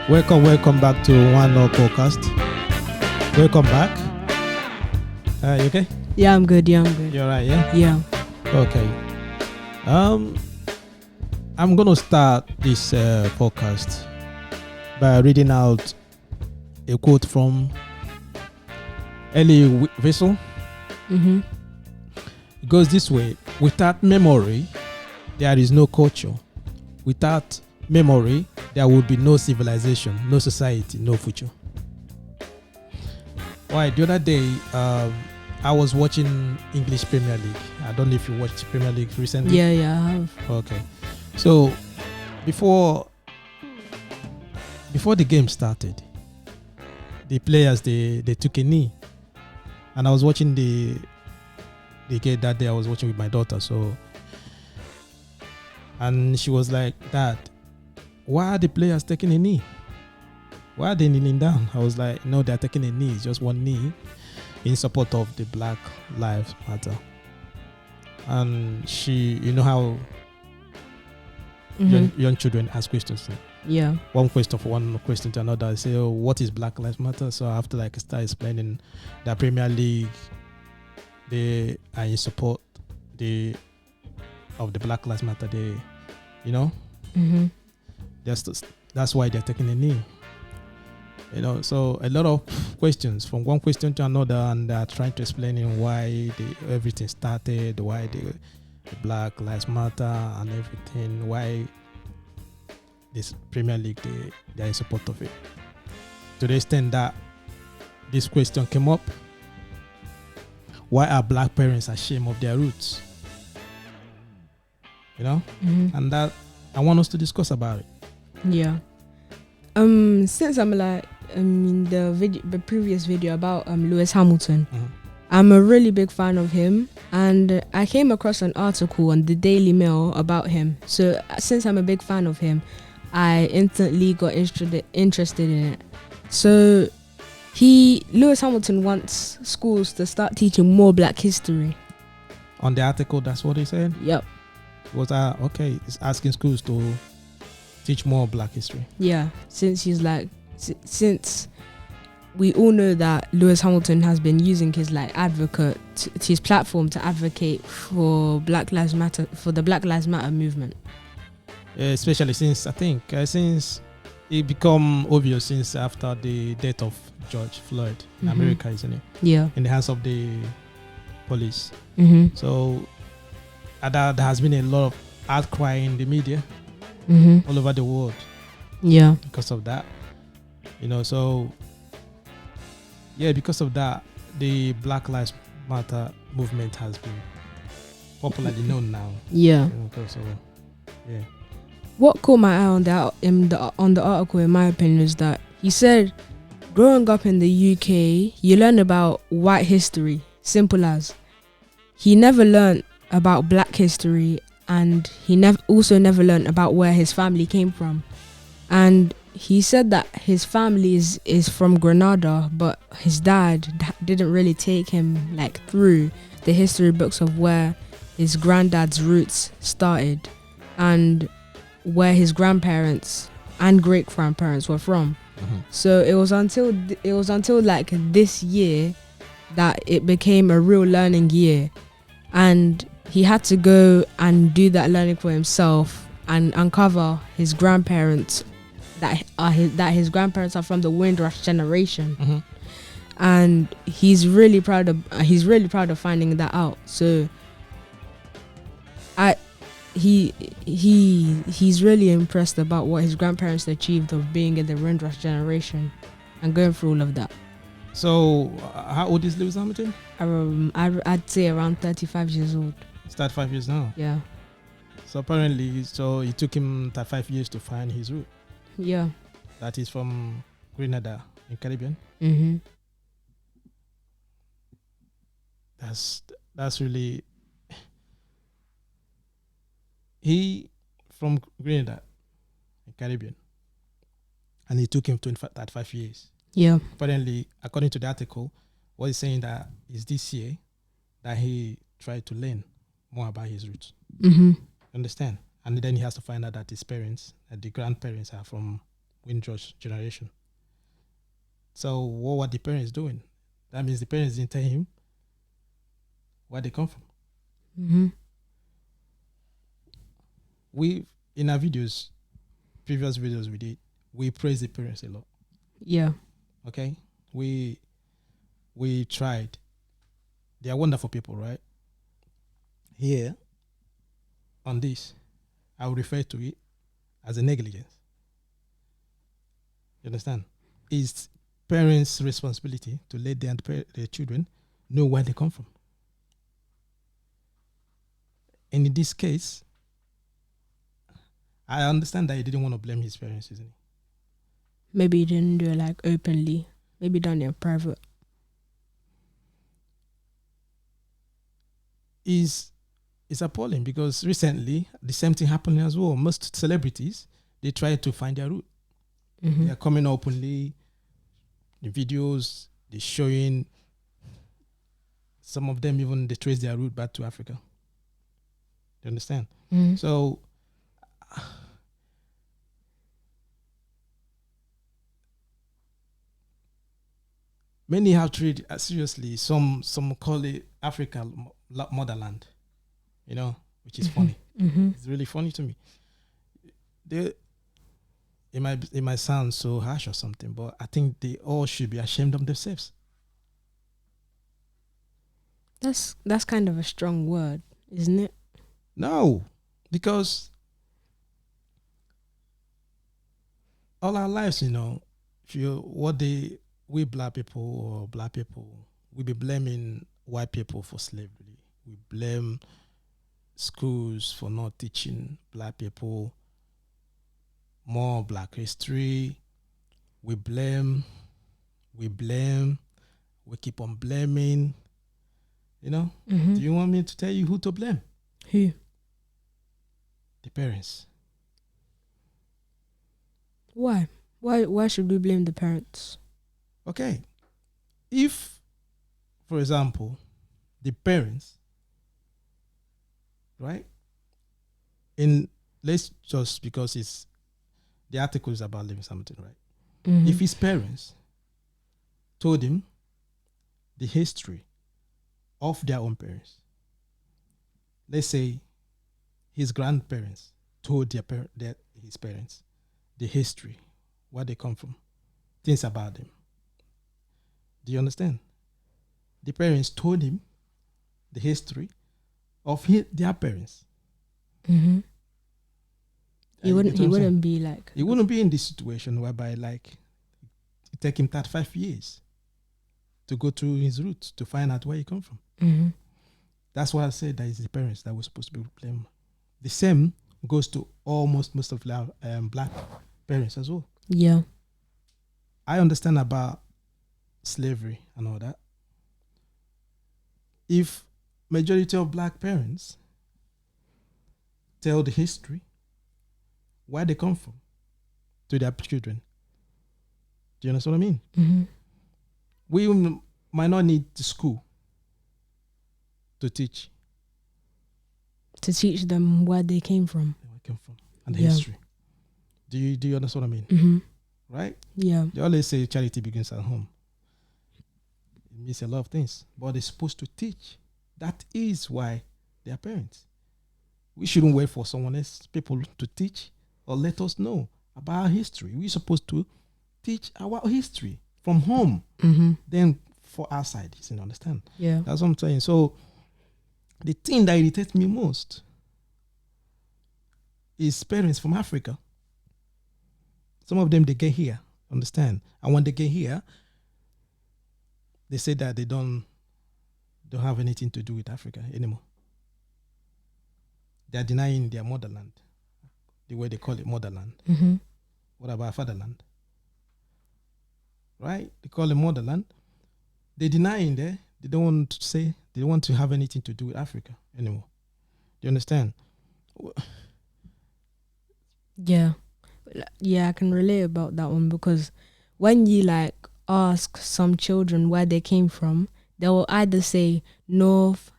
Welcome back to One Law Podcast. Welcome back. You okay? Yeah, I'm good. You're right, yeah? Yeah. Okay. I'm gonna start this podcast by reading out a quote from Elie Wiesel. Mm-hmm. It goes this way: without memory, there is no culture. Without memory, there will be no civilization, no society, no future. Why? The other day, I was watching English Premier League. I don't know if you watched Premier League recently. Yeah, I have. Okay. So before the game started, the players they took a knee, and I was watching the game that day. I was watching with my daughter. So, and she was like, "Dad, why are the players taking a knee? Why are they kneeling down?" I was like, "No, they're taking a knee. It's just one knee in support of the Black Lives Matter." And she, you know how young children ask questions. Yeah. One question to another. I say, "Oh, what is Black Lives Matter?" So I have to start explaining the Premier League. They are in support of the Black Lives Matter. They, you know. Mm-hmm. That's why they're taking a knee. So a lot of questions from one question to another, and they're trying to explain why everything started, why the Black Lives Matter and everything, why this Premier League they're in support of it. To the extent that this question came up: why are Black parents ashamed of their roots? And that I want us to discuss about it. Yeah. Since I'm in the previous video about Lewis Hamilton, I'm a really big fan of him, and I came across an article on the Daily Mail about him. So since I'm a big fan of him, I instantly got interested in it. So Lewis Hamilton wants schools to start teaching more Black history. On the article, that's what he said? Yep. Was that okay? It's asking schools to teach more Black history. Yeah, since we all know that Lewis Hamilton has been using his his platform to advocate for Black Lives Matter, for the Black Lives Matter movement. Especially since since it become obvious since after the death of George Floyd in America, isn't it? Yeah. In the hands of the police. Mm-hmm. So there has been a lot of outcry in the media all over the world. Yeah. Because of that. So because of that, the Black Lives Matter movement has been popularly known now. Yeah. So yeah. What caught my eye on the article, in my opinion, is that he said, growing up in the UK, you learn about white history, simple as. He never learned about Black history, and he also never learned about where his family came from. And he said that his family is from Grenada, but his dad didn't really take him through the history books of where his granddad's roots started and where his grandparents and great grandparents were from. So it was until this year that it became a real learning year, and he had to go and do that learning for himself and uncover his grandparents, that his grandparents are from the Windrush generation. And he's really proud of finding that out. So he's really impressed about what his grandparents achieved of being in the Windrush generation and going through all of that. So how old is Lewis Hamilton? I'd say around 35 years old. He's 35 years now. Yeah. So apparently, it took him 35 years to find his root. Yeah. That is from Grenada in Caribbean. That's really. He from Grenada in Caribbean, and it took him 35 years. Yeah. Apparently, according to the article, what he's saying that is this year that he tried to learn more about his roots. Mm-hmm. Understand? And then he has to find out that his parents, the grandparents, are from Windrush generation. So what were the parents doing? That means the parents didn't tell him where they come from. Mm-hmm. We, in our videos, previous videos we did, we praise the parents a lot. Yeah. Okay, we tried. They are wonderful people, right? Here on this, I would refer to it as a negligence. You understand? It's parents' responsibility to let their children know where they come from. And in this case, I understand that he didn't want to blame his parents, isn't he? Maybe he didn't do it like openly. Maybe done it in private. It's appalling because recently the same thing happened as well. Most celebrities, they try to find their root. Mm-hmm. They are coming openly, the videos, they're showing, some of them even they trace their root back to Africa. You understand? Mm-hmm. So many have treated seriously. Some call it Africa motherland, you know, which is funny. Mm-hmm. It's really funny to me. It might sound so harsh or something, but I think they all should be ashamed of themselves. That's kind of a strong word, isn't it? No, because all our lives, you know, we black people, we be blaming white people for slavery. We blame schools for not teaching black people more black history. We keep on blaming. You know, Mm-hmm. do you want me to tell you who to blame? Who? The parents. Why? Why should we blame the parents? Okay. If, for example, the parents, right? Let's just because it's the article is about living something, right? Mm-hmm. If his parents told him the history of their own parents, let's say his grandparents told his parents the history, where they come from, things about them. Do you understand? The parents told him the history of their parents. Mm-hmm. He You get what I'm saying? wouldn't be like. He wouldn't be in this situation whereby like it take him 35 years to go through his roots to find out where he come from. Mm-hmm. That's why I said that it's the parents that were supposed to be blamed. The same goes to almost most of black parents as well. Yeah. I understand about slavery and all that. If majority of black parents tell the history, where they come from, to their children, do you understand what I mean? Mm-hmm. We might not need the school to teach them where they came from. where they came from and the Yeah. history. Do you understand what I mean? Mm-hmm. Right? Yeah. They always say charity begins at home. It means a lot of things, but they're supposed to teach. That is why they are parents. We shouldn't wait for someone else, people to teach or let us know about our history. We're supposed to teach our history from home. Mm-hmm. Then for our side, you understand? Yeah. That's what I'm saying. So the thing that irritates me most is parents from Africa. Some of them, they get here, understand? And when they get here, they say that they don't have anything to do with Africa anymore. They are denying their motherland, the way they call it motherland. Mm-hmm. What about fatherland? Right? They call it motherland. They're denying there. They don't want to say, they don't want to have anything to do with Africa anymore. Do you understand? Yeah. Yeah, I can relate about that one because when you like ask some children where they came from, they will either say North,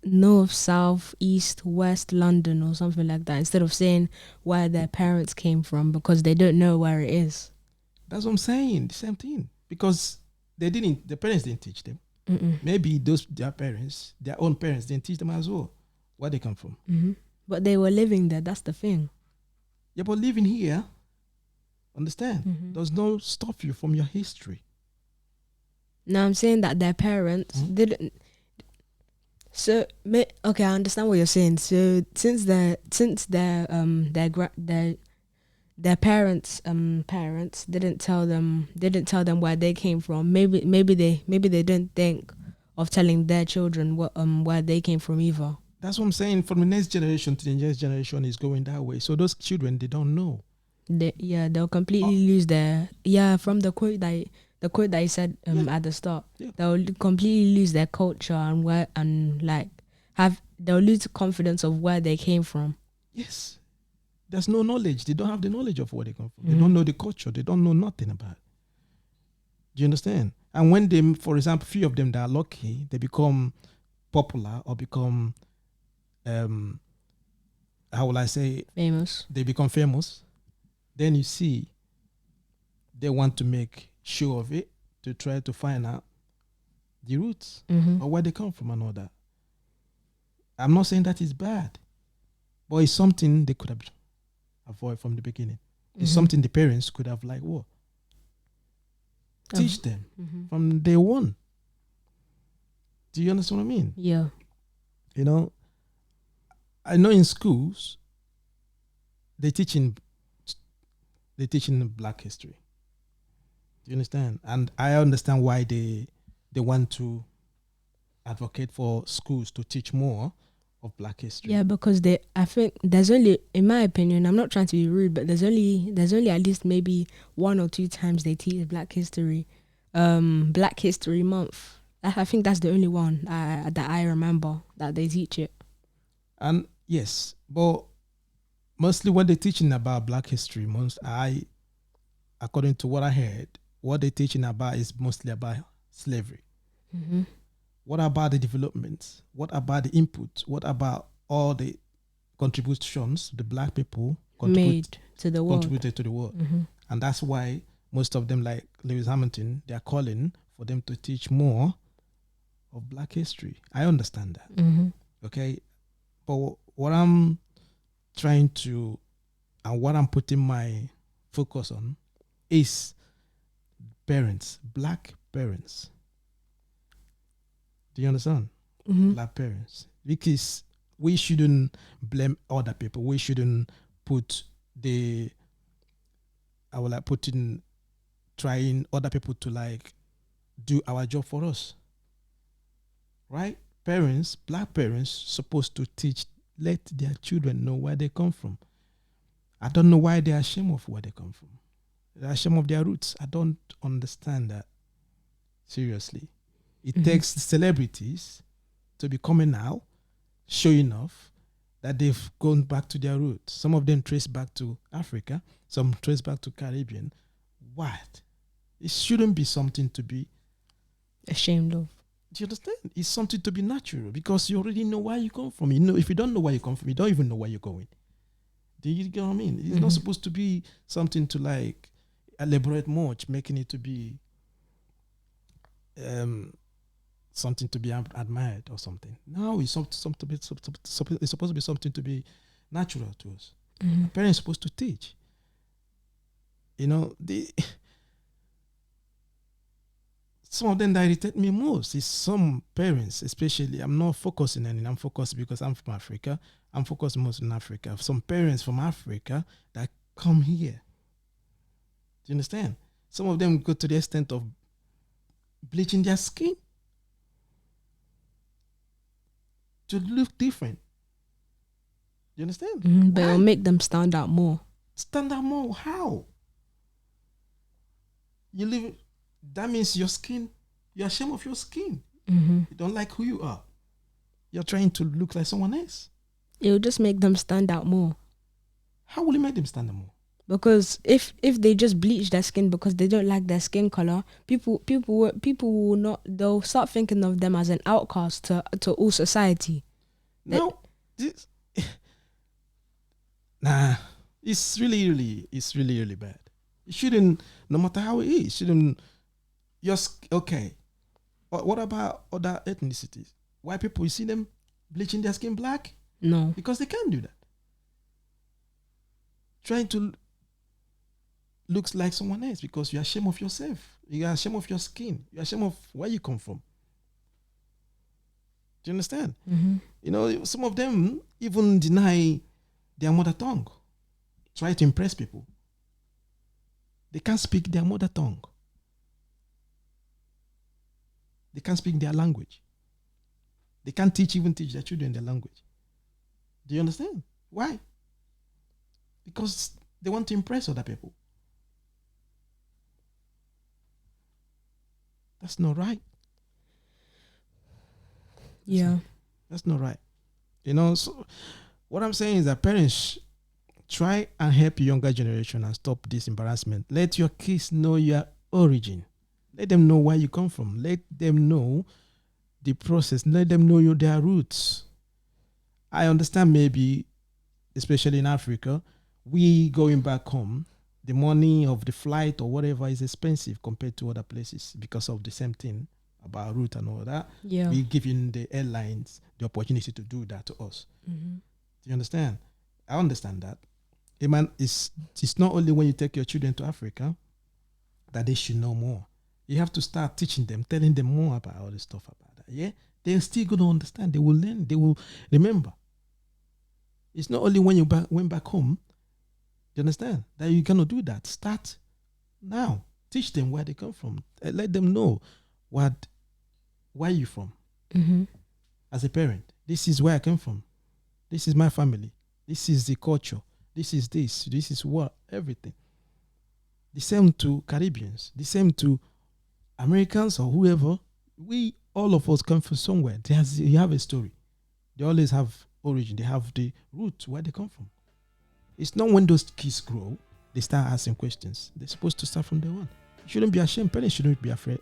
north, south, east, west London or something like that, instead of saying where their parents came from, because they don't know where it is. That's what I'm saying. The same thing. Because the parents didn't teach them. Mm-mm. Maybe their own parents didn't teach them as well where they come from. Mm-hmm. But they were living there. That's the thing. Yeah, but living here, understand, Mm-hmm. does not stop you from your history. Now I'm saying that their parents didn't. So okay, I understand what you're saying. So since their parents didn't tell them where they came from. Maybe they didn't think of telling their children where they came from either. That's what I'm saying. From the next generation to the next generation is going that way. So those children, they don't know. They'll completely lose their from the quote that you said at the start. Yeah. They'll completely lose their culture and they'll lose confidence of where they came from. Yes. There's no knowledge. They don't have the knowledge of where they come from. They don't know the culture. They don't know nothing about it. Do you understand? And when they, for example, few of them that are lucky, they become popular or become, how will I say, Famous. they become famous. Then you see, they want to make show of it to try to find out the roots or where they come from and all that. I'm not saying that is bad, but it's something they could have avoided from the beginning. It's something the parents could have teach them from day one. Do you understand what I mean? Yeah. You know, I know in schools they're teaching Black history. Do you understand? And I understand why they want to advocate for schools to teach more of Black history. Yeah, because I think there's only, in my opinion, I'm not trying to be rude, but there's only at least maybe 1 or 2 times they teach Black History Month. I think that's the only one that I remember that they teach it. And yes, but mostly when they're teaching about Black History Month, according to what I heard, what they're teaching about is mostly about slavery. What about the development? What about the input? What about all the contributions the Black people made to the world? Contributed to the world. And that's why most of them, like Lewis Hamilton, they are calling for them to teach more of Black history. I understand that. Okay. But what I'm trying to, and what I'm putting my focus on is parents, Black parents. Do you understand? Black parents. Because we shouldn't blame other people. We shouldn't put trying other people to do our job for us. Right? Parents, Black parents, supposed to let their children know where they come from. I don't know why they're ashamed of where they come from. They're ashamed of their roots. I don't understand that. Seriously. It takes celebrities to be coming out, showing off that they've gone back to their roots. Some of them trace back to Africa, some trace back to Caribbean. What? It shouldn't be something to be ashamed of. Do you understand? It's something to be natural because you already know where you come from. You know, if you don't know where you come from, you don't even know where you're going. Do you get what I mean? It's not supposed to be something to elaborate much, making it to be something to be admired or something. No, it's it's supposed to be something to be natural to us. Parents are supposed to teach. You know, some of them that irritate me most is some parents, especially. I'm not focusing on it. I'm focused because I'm from Africa. I'm focused most in Africa. Some parents from Africa that come here. Do you understand? Some of them go to the extent of bleaching their skin to look different. You understand? But it'll make them stand out more. Stand out more? How? You live. That means your skin. You're ashamed of your skin. You don't like who you are. You're trying to look like someone else. It'll just make them stand out more. How will it make them stand out more? Because if they just bleach their skin because they don't like their skin color, people will not. They'll start thinking of them as an outcast to all society. No, this, nah, it's really bad. It shouldn't, no matter how it is, shouldn't just okay. But what about other ethnicities? White people, you see them bleaching their skin black No. because they can't do that. Trying to looks like someone else because you're ashamed of yourself. You're ashamed of your skin. You're ashamed of where you come from. Do you understand? Mm-hmm. You know, some of them even deny their mother tongue, try to impress people. They can't speak their mother tongue. They can't speak their language. They can't even teach their children their language. Do you understand? Why? Because they want to impress other people. That's not right. Yeah. That's not right. You know, so what I'm saying is that parents try and help younger generation and stop this embarrassment. Let your kids know your origin. Let them know where you come from. Let them know the process. Let them know their roots. I understand maybe, especially in Africa, we going back home, the money of the flight or whatever is expensive compared to other places because of the same thing about route and all that. Yeah. We giving the airlines the opportunity to do that to us. Mm-hmm. Do you understand? I understand that. It's not only when you take your children to Africa that they should know more. You have to start teaching them, telling them more about all this stuff about that. Yeah, they're still going to understand. They will learn. They will remember. It's not only when you went back home. You understand that you cannot do that. Start now. Teach them where they come from. Let them know where you from. Mm-hmm. As a parent, this is where I come from. This is my family. This is the culture. This is this. This is what everything. The same to Caribbeans. The same to Americans or whoever. We all of us come from somewhere. You have a story. They always have origin. They have the root where they come from. It's not when those kids grow, they start asking questions. They're supposed to start from day one. You shouldn't be ashamed. Parents shouldn't be afraid.